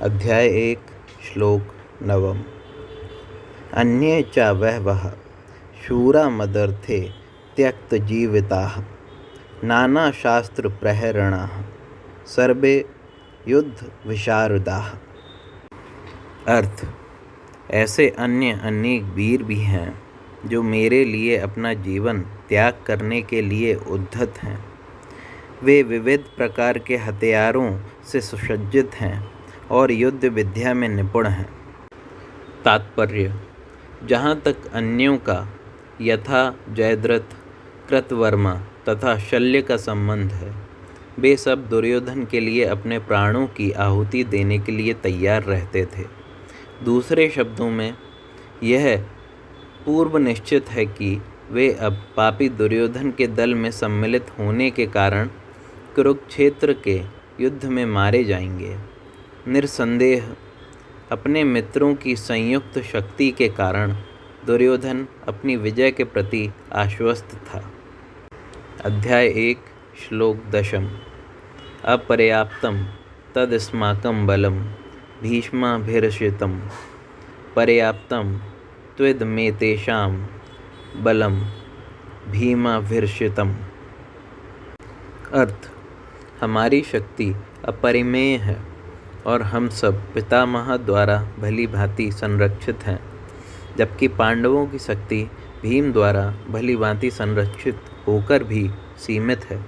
अध्याय 1 श्लोक 9। अन्ये च बहवः शूरा मदर्थे त्यक्तजीविताः नानाशास्त्रप्रहरणाः सर्वे युद्धविशारदाः। अर्थ: ऐसे अन्य अनेक वीर भी हैं जो मेरे लिए अपना जीवन त्याग करने के लिए उद्धत हैं। वे विविध प्रकार के हथियारों से सुसज्जित हैं और युद्ध विद्या में निपुण हैं। तात्पर्य: जहाँ तक अन्यों का यथा जयद्रथ, कृतवर्मा तथा शल्य का संबंध है, वे सब दुर्योधन के लिए अपने प्राणों की आहुति देने के लिए तैयार रहते थे। दूसरे शब्दों में यह पूर्व निश्चित है कि वे अब पापी दुर्योधन के दल में सम्मिलित होने के कारण कुरुक्षेत्र के युद्ध में मारे जाएंगे। निस्संदेह अपने मित्रों की संयुक्त शक्ति के कारण दुर्योधन अपनी विजय के प्रति आश्वस्त था। अध्याय 1 श्लोक 10। अपर्याप्तं तदस्माकं बलं भीष्माभिरक्षितं पर्याप्तं त्वमेतेषां बलं भीमाभिरक्षितम्। अर्थ: हमारी शक्ति अपरिमेय है और हम सब पितामह द्वारा भली भांति संरक्षित हैं, जबकि पांडवों की शक्ति भीम द्वारा भली भांति संरक्षित होकर भी सीमित है।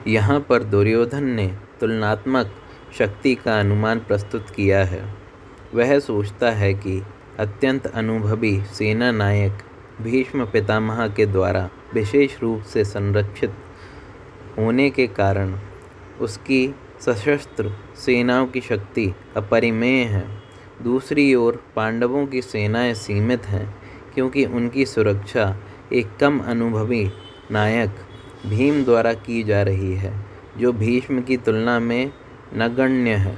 यहाँ पर दुर्योधन ने तुलनात्मक शक्ति का अनुमान प्रस्तुत किया है। वह सोचता है कि अत्यंत अनुभवी सेना नायक भीष्म पितामह के द्वारा विशेष रूप से संरक्षित होने के कारण उसकी सशस्त्र सेनाओं की शक्ति अपरिमेय है। दूसरी ओर पांडवों की सेनाएं सीमित हैं, क्योंकि उनकी सुरक्षा एक कम अनुभवी नायक भीम द्वारा की जा रही है, जो भीष्म की तुलना में नगण्य है।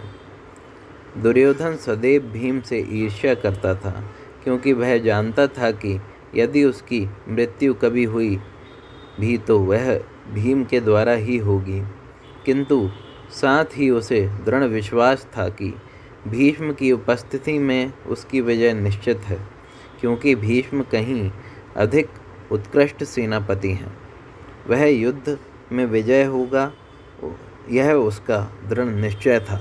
दुर्योधन सदैव भीम से ईर्ष्या करता था, क्योंकि वह जानता था कि यदि उसकी मृत्यु कभी हुई भी तो वह भीम के द्वारा ही होगी, किंतु साथ ही उसे दृढ़ विश्वास था कि भीष्म की उपस्थिति में उसकी विजय निश्चित है, क्योंकि भीष्म कहीं अधिक उत्कृष्ट सेनापति हैं। वह युद्ध में विजय होगा, यह उसका दृढ़ निश्चय था।